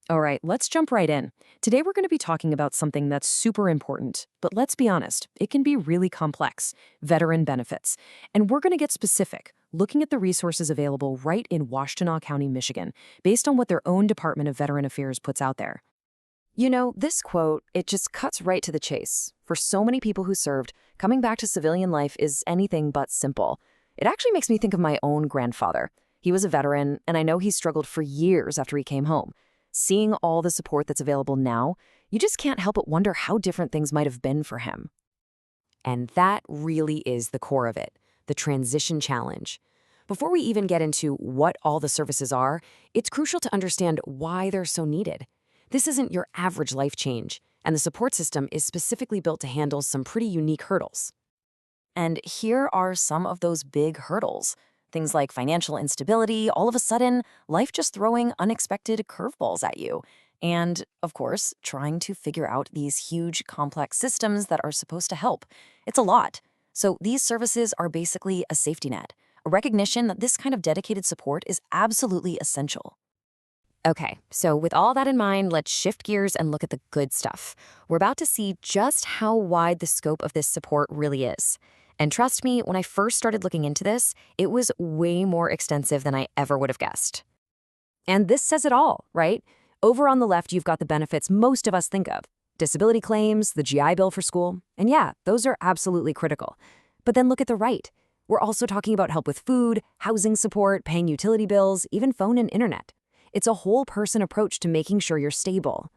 All right, let's jump right in. Today we're going to be talking about something that's super important, but let's be honest, it can be really complex: veteran benefits. And we're going to get specific, looking at the resources available right in Washtenaw County, Michigan, based on what their own Department of Veteran Affairs puts out there. You know, this quote, it just cuts right to the chase. For so many people who served, coming back to civilian life is anything but simple. It actually makes me think of my own grandfather. He was a veteran, and I know he struggled for years after he came home. Seeing all the support that's available now, you just can't help but wonder how different things might have been for him. And that really is the core of it, the transition challenge. Before we even get into what all the services are, it's crucial to understand why they're so needed. This isn't your average life change, and the support system is specifically built to handle some pretty unique hurdles. And here are some of those big hurdles. Things like financial instability, all of a sudden, life just throwing unexpected curveballs at you. And, of course, trying to figure out these huge, complex systems that are supposed to help. It's a lot. So these services are basically a safety net, a recognition that this kind of dedicated support is absolutely essential. Okay, so with all that in mind, let's shift gears and look at the good stuff. We're about to see just how wide the scope of this support really is. And trust me, when I first started looking into this, it was way more extensive than I ever would have guessed. And this says it all, right? Over on the left, you've got the benefits most of us think of: disability claims, the GI Bill for school, and yeah, those are absolutely critical. But then look at the right. We're also talking about help with food, housing support, paying utility bills, even phone and internet. It's a whole-person approach to making sure you're stable.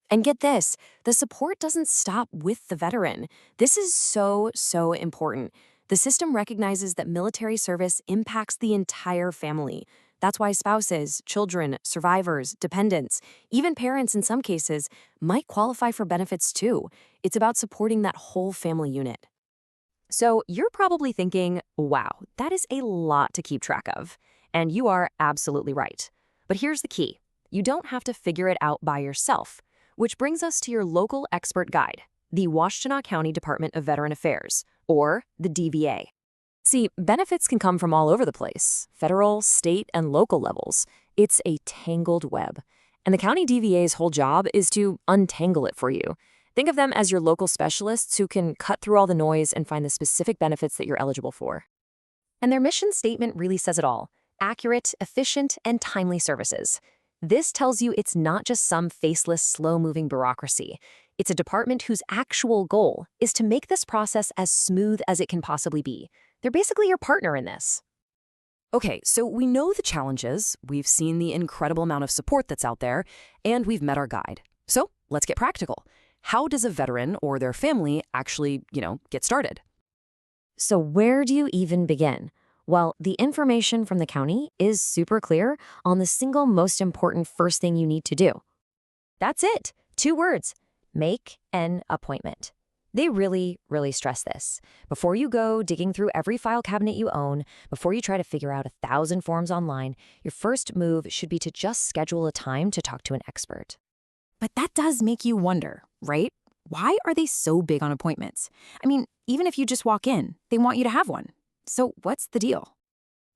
And get this, the support doesn't stop with the veteran. This is so important. The system recognizes that military service impacts the entire family. That's why spouses, children, survivors, dependents, even parents in some cases, might qualify for benefits too. It's about supporting that whole family unit. So you're probably thinking, wow, that is a lot to keep track of. And you are absolutely right. But here's the key. You don't have to figure it out by yourself, which brings us to your local expert guide, the Washtenaw County Department of Veteran Affairs, or the DVA. See, benefits can come from all over the place: federal, state, and local levels. It's a tangled web. And the county DVA's whole job is to untangle it for you. Think of them as your local specialists who can cut through all the noise and find the specific benefits that you're eligible for. And their mission statement really says it all: accurate, efficient, and timely services. This tells you it's not just some faceless, slow-moving bureaucracy. It's a department whose actual goal is to make this process as smooth as it can possibly be. They're basically your partner in this. Okay, so we know the challenges, we've seen the incredible amount of support that's out there, and we've met our guide. So let's get practical. How does a veteran or their family actually, get started? So where do you even begin? Well, the information from the county is super clear on the single most important first thing you need to do. That's it. 2 words: make an appointment. They really stress this. Before you go digging through every file cabinet you own, before you try to figure out 1,000 forms online, your first move should be to just schedule a time to talk to an expert. But that does make you wonder, right? Why are they so big on appointments? I mean, even if you just walk in, they want you to have one. So what's the deal?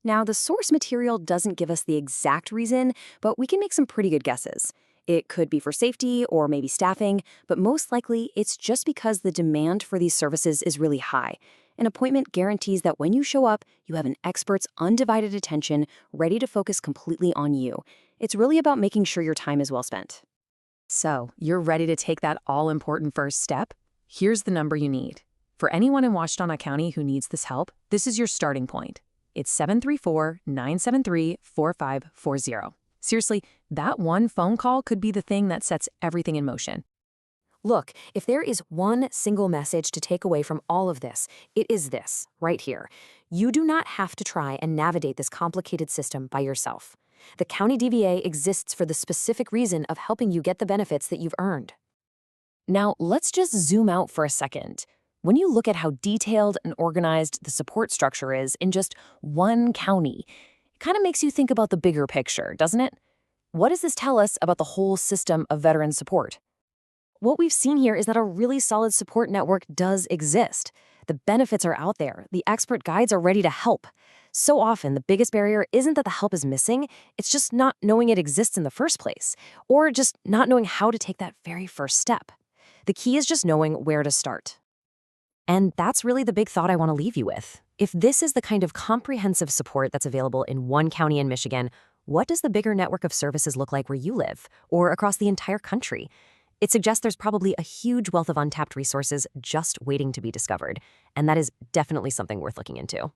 Now, the source material doesn't give us the exact reason, but we can make some pretty good guesses. It could be for safety or maybe staffing, but most likely it's just because the demand for these services is really high. An appointment guarantees that when you show up, you have an expert's undivided attention, ready to focus completely on you. It's really about making sure your time is well spent. So, you're ready to take that all-important first step? Here's the number you need. For anyone in Washtenaw County who needs this help, this is your starting point. It's 734-973-4540. Seriously, that one phone call could be the thing that sets everything in motion. Look, if there is one single message to take away from all of this, it is this, right here. You do not have to try and navigate this complicated system by yourself. The county DVA exists for the specific reason of helping you get the benefits that you've earned. Now, let's just zoom out for a second. When you look at how detailed and organized the support structure is in just one county, it kind of makes you think about the bigger picture, doesn't it? What does this tell us about the whole system of veteran support? What we've seen here is that a really solid support network does exist. The benefits are out there. The expert guides are ready to help. So often, the biggest barrier isn't that the help is missing, it's just not knowing it exists in the first place, or just not knowing how to take that very first step. The key is just knowing where to start. And that's really the big thought I want to leave you with. If this is the kind of comprehensive support that's available in one county in Michigan, what does the bigger network of services look like where you live, or across the entire country? It suggests there's probably a huge wealth of untapped resources just waiting to be discovered, and that is definitely something worth looking into.